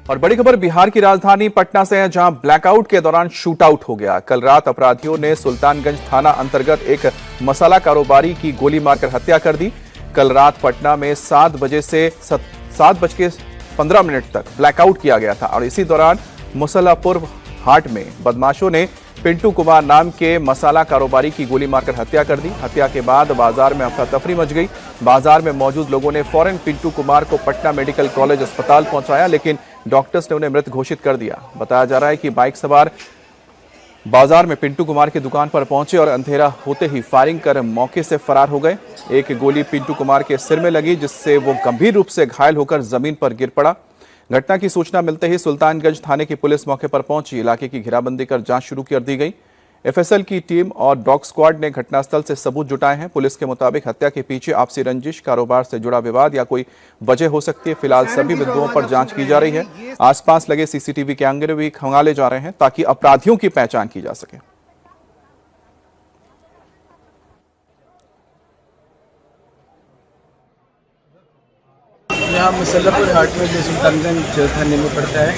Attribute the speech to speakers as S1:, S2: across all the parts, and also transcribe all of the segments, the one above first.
S1: और बड़ी खबर बिहार की राजधानी पटना से है, जहां ब्लैकआउट के दौरान शूटआउट हो गया। कल रात अपराधियों ने सुल्तानगंज थाना अंतर्गत एक मसाला कारोबारी की गोली मारकर हत्या कर दी। कल रात पटना में 7 बजे से 7:15 तक ब्लैकआउट किया गया था और इसी दौरान मुसल्लापुर हाट में बदमाशों ने पिंटू कुमार नाम के मसाला कारोबारी की गोली मारकर हत्या कर दी। हत्या के बाद बाजार में अफरा तफरी मच गई। बाजार में मौजूद लोगों ने फौरन पिंटू कुमार को पटना मेडिकल कॉलेज अस्पताल पहुंचाया, लेकिन डॉक्टर्स ने उन्हें मृत घोषित कर दिया। बताया जा रहा है कि बाइक सवार बाजार में पिंटू कुमार की दुकान पर पहुंचे और अंधेरा होते ही फायरिंग कर मौके से फरार हो गए। एक गोली पिंटू कुमार के सिर में लगी, जिससे वो गंभीर रूप से घायल होकर जमीन पर गिर पड़ा। घटना की सूचना मिलते ही सुल्तानगंज थाने की पुलिस मौके पर पहुंची। इलाके की घेराबंदी कर जांच शुरू कर दी गई। एफएसएल की टीम और डॉग स्क्वाड ने घटनास्थल से सबूत जुटाए हैं। पुलिस के मुताबिक हत्या के पीछे आपसी रंजिश, कारोबार से जुड़ा विवाद या कोई वजह हो सकती है। फिलहाल सभी बिंदुओं पर जांच की जा रही है। आसपास लगे सीसीटीवी कैमरे भी खंगाले जा रहे हैं ताकि अपराधियों की पहचान की जा सके।
S2: यहाँ मुसल्लापुर हाट में जो सुल्तानगंज थाने में पड़ता है।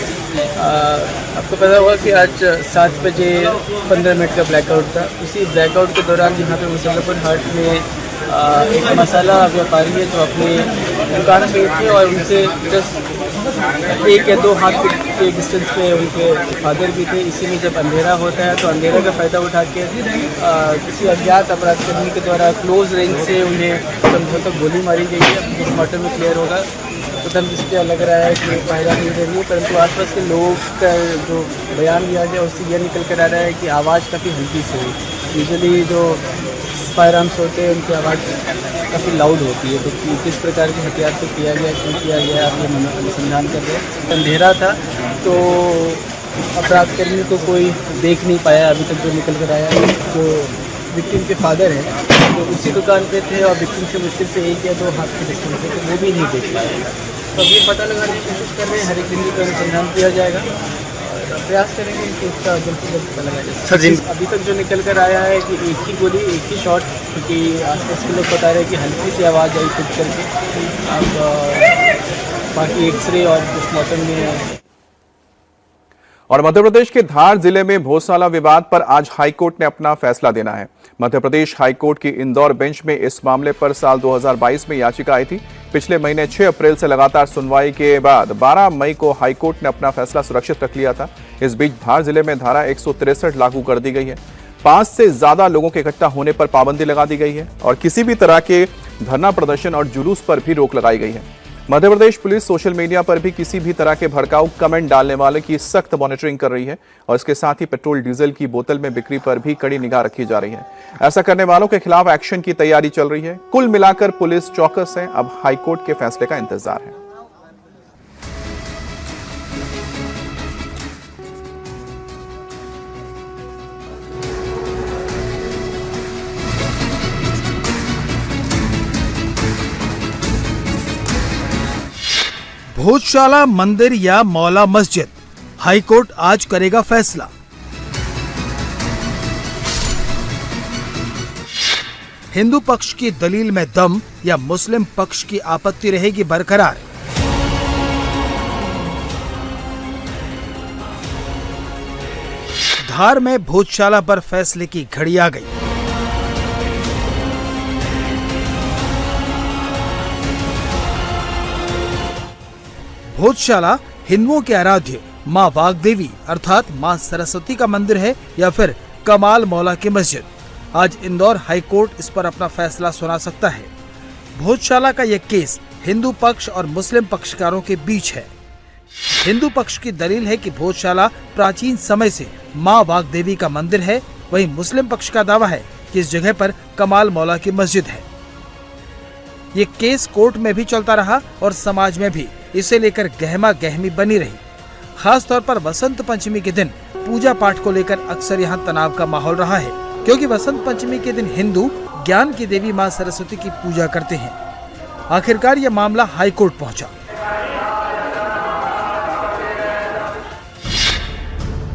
S2: आपको पता होगा कि आज 7:15 का ब्लैकआउट था। उसी ब्लैकआउट के दौरान यहाँ पे मुसल्लापुर हाट में एक मसाला व्यापारी है जो अपनी दुकान पे थे और उनसे जस्ट 1 या 2 हाथ के डिस्टेंस पे उनके फादर भी थे। इसी में जब अंधेरा होता है तो अंधेरे का फ़ायदा उठा के किसी अज्ञात अपराधकर्मी के द्वारा क्लोज रेंज से उन्हें संभवतः गोली मारी गई है। पोस्टमार्टम में क्लियर होगा। प्रथम दृष्टया लग रहा है कि फायदा नहीं दे रही है, परंतु आसपास के लोगों का जो बयान दिया गया उससे यह निकल कर आ रहा है कि आवाज़ काफ़ी हल्की से हुई। यूजुअली जो फायर आर्म्स होते हैं उनकी आवाज़ काफ़ी लाउड होती है। तो किस प्रकार के हथियार से किया गया, क्यों किया गया, आप ये अनुसंधान कर रहे हैं। अंधेरा था तो अपराधकर्मी को कोई देख नहीं पाया अभी तक जो निकल कर आया है। जो विक्टिम के फादर हैं तो उसी दुकान पे थे और विक्टिम से मुश्किल से 1 या 2 हाथ के डिस्टेंस पे, तो वो भी नहीं देख पाए। तो अब ये पता लगाने की कोशिश कर रहे हैं, हर एक बिंदु का अनुसंधान किया जाएगा और प्रयास करेंगे कि उसका जल्द से जल्द पता लगाया जाए। अभी तक जो निकल कर आया है कि एक ही गोली, एक ही शॉट, क्योंकि आसपास के लोग बता रहे हैं कि हल्की सी आवाज़ आई कुछ करके। अब बाकी एक्सरे और पोस्टमार्टम में।
S1: और मध्य प्रदेश के धार जिले में भोजशाला विवाद पर आज हाईकोर्ट ने अपना फैसला देना है। मध्य प्रदेश हाईकोर्ट की इंदौर बेंच में इस मामले पर साल 2022 में याचिका आई थी। पिछले महीने 6 अप्रैल से लगातार सुनवाई के बाद 12 मई को हाईकोर्ट ने अपना फैसला सुरक्षित रख लिया था। इस बीच धार जिले में धारा 163 लागू कर दी गई है। 5 से ज्यादा लोगों के इकट्ठा होने पर पाबंदी लगा दी गई है और किसी भी तरह के धरना प्रदर्शन और जुलूस पर भी रोक लगाई गई है। Madhya Pradesh police social media पर भी किसी भी तरह के भड़काऊ कमेंट डालने वाले की सख्त मॉनिटरिंग कर रही है और इसके साथ ही पेट्रोल डीजल की बोतल में बिक्री पर भी कड़ी निगाह रखी जा रही है। ऐसा करने वालों के खिलाफ एक्शन की तैयारी चल रही है। कुल मिलाकर पुलिस चौकस है। अब हाईकोर्ट के फैसले का इंतजार है।
S3: भोजशाला मंदिर या मौला मस्जिद, हाईकोर्ट आज करेगा फैसला। हिंदू पक्ष की दलील में दम या मुस्लिम पक्ष की आपत्ति रहेगी बरकरार। धार में भोजशाला पर फैसले की घड़ी आ गई। भोजशाला हिंदुओं के आराध्य मां वाग्देवी अर्थात मां सरस्वती का मंदिर है या फिर कमाल मौला की मस्जिद। आज इंदौर हाईकोर्ट इस पर अपना फैसला सुना सकता है। भोजशाला का यह केस हिंदू पक्ष और मुस्लिम पक्षकारों के बीच है। हिंदू पक्ष की दलील है कि भोजशाला प्राचीन समय से मां वाग्देवी का मंदिर है। वहीं मुस्लिम पक्ष का दावा है कि इस जगह पर कमाल मौला की मस्जिद है। ये केस कोर्ट में भी चलता रहा और समाज में भी इसे लेकर गहमा गहमी बनी रही। खास तौर पर वसंत पंचमी के दिन पूजा पाठ को लेकर अक्सर यहाँ तनाव का माहौल रहा है, क्योंकि वसंत पंचमी के दिन हिंदू ज्ञान की देवी मां सरस्वती की पूजा करते हैं। आखिरकार यह मामला हाईकोर्ट पहुंचा।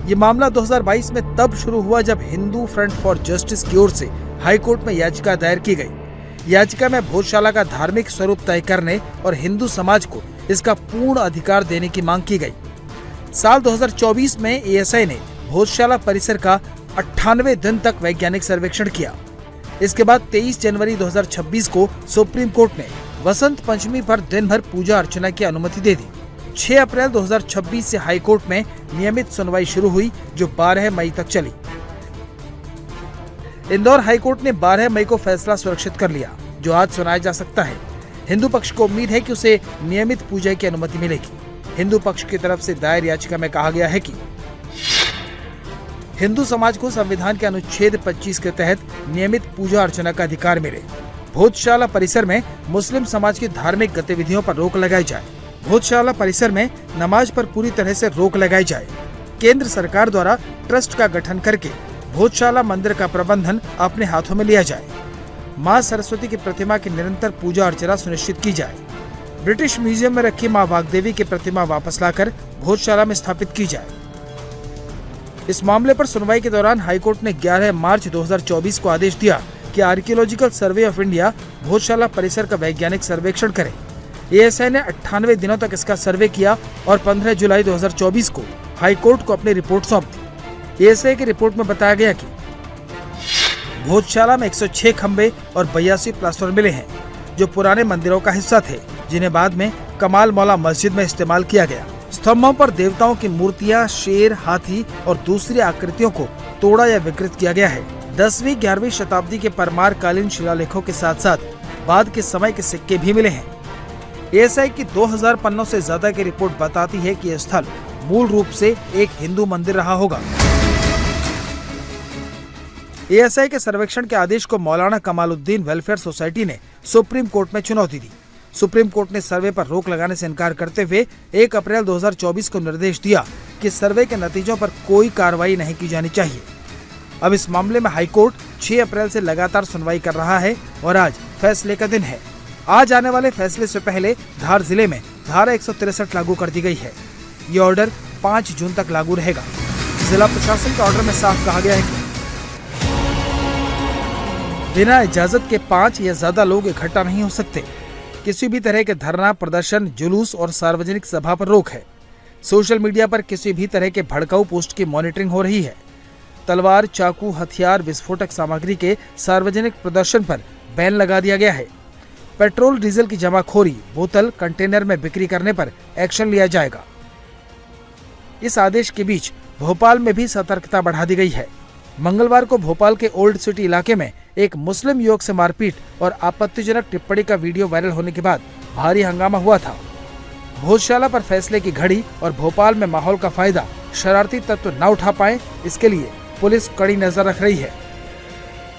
S3: ये मामला 2022 में तब शुरू हुआ जब हिंदू फ्रंट फॉर जस्टिस की ओर से हाईकोर्ट में याचिका दायर की गई। याचिका में भोजशाला का धार्मिक स्वरूप तय करने और हिंदू समाज को इसका पूर्ण अधिकार देने की मांग की गई। साल 2024 में एएसआई ने भोजशाला परिसर का 98 दिन तक वैज्ञानिक सर्वेक्षण किया। इसके बाद 23 जनवरी 2026 को सुप्रीम कोर्ट ने वसंत पंचमी पर दिन भर पूजा अर्चना की अनुमति दे दी। 6 अप्रैल 2026 से हाई कोर्ट में नियमित सुनवाई शुरू हुई, जो 12 मई तक चली। इंदौर हाई कोर्ट ने 12 मई को फैसला सुरक्षित कर लिया, जो आज सुनाया जा सकता है। हिंदू पक्ष को उम्मीद है कि उसे नियमित पूजा की अनुमति मिलेगी। हिंदू पक्ष की तरफ से दायर याचिका में कहा गया है कि हिंदू समाज को संविधान के अनुच्छेद 25 के तहत नियमित पूजा अर्चना का अधिकार मिले। भोजशाला परिसर में मुस्लिम समाज की धार्मिक गतिविधियों पर रोक लगाई जाए। भोजशाला परिसर में नमाज पर पूरी तरह से रोक लगाई जाए। केंद्र सरकार द्वारा ट्रस्ट का गठन करके भोजशाला मंदिर का प्रबंधन अपने हाथों में लिया जाए। मां सरस्वती की प्रतिमा की निरंतर पूजा अर्चना सुनिश्चित की जाए। ब्रिटिश म्यूजियम में रखी मां वाग्देवी की प्रतिमा वापस लाकर भोजशाला में स्थापित की जाए। इस मामले पर सुनवाई के दौरान हाईकोर्ट ने 11 मार्च 2024 को आदेश दिया कि archaeological survey of India Bhojshala परिसर का वैज्ञानिक सर्वेक्षण करे। एएसआई ने 98 दिनों तक इसका सर्वे किया और 15 जुलाई 2024 को हाईकोर्ट को अपनी रिपोर्ट सौंप दी। एएसआई की रिपोर्ट में बताया गया कि भोजशाला में 106 खंबे और 82 प्लास्टर मिले हैं, जो पुराने मंदिरों का हिस्सा थे, जिन्हें बाद में कमाल मौला मस्जिद में इस्तेमाल किया गया। स्तंभों पर देवताओं की मूर्तियां, शेर, हाथी और दूसरी आकृतियों को तोड़ा या विकृत किया गया है। 10वीं 11वीं शताब्दी के परमार कालीन शिलालेखों के साथ साथ बाद के समय के सिक्के भी मिले हैं। एएसआई की 2000 पन्नों से ज्यादा की रिपोर्ट बताती है कि यह स्थल मूल रूप से एक हिंदू मंदिर रहा होगा। एएसआई के सर्वेक्षण के आदेश को मौलाना कमालुद्दीन वेलफेयर सोसाइटी ने सुप्रीम कोर्ट में चुनौती दी। सुप्रीम कोर्ट ने सर्वे पर रोक लगाने से इनकार करते हुए 1 अप्रैल 2024 को निर्देश दिया कि सर्वे के नतीजों पर कोई कार्रवाई नहीं की जानी चाहिए। अब इस मामले में हाईकोर्ट 6 अप्रैल से लगातार सुनवाई कर रहा है और आज फैसले का दिन है। आज आने वाले फैसले से पहले धार जिले में धारा 163 लागू कर दी गई है। ये ऑर्डर 5 जून तक लागू रहेगा। जिला प्रशासन के ऑर्डर में साफ कहा गया है कि बिना इजाजत के 5 या ज्यादा लोग इकट्ठा नहीं हो सकते। किसी भी तरह के धरना, प्रदर्शन, जुलूस और सार्वजनिक सभा पर रोक है। सोशल मीडिया पर किसी भी तरह के भड़काऊ पोस्ट की मॉनिटरिंग हो रही है। तलवार, चाकू, हथियार, विस्फोटक सामग्री के सार्वजनिक प्रदर्शन पर बैन लगा दिया गया है। पेट्रोल डीजल की जमाखोरी, बोतल, कंटेनर में बिक्री करने पर एक्शन लिया जाएगा। इस आदेश के बीच भोपाल में भी सतर्कता बढ़ा दी गई है। मंगलवार को भोपाल के ओल्ड सिटी इलाके में एक मुस्लिम युवक से मारपीट और आपत्तिजनक टिप्पणी का वीडियो वायरल होने के बाद भारी हंगामा हुआ था। भोजशाला पर फैसले की घड़ी और भोपाल में माहौल का फायदा शरारती तत्व न उठा पाए, इसके लिए पुलिस कड़ी नजर रख रही है।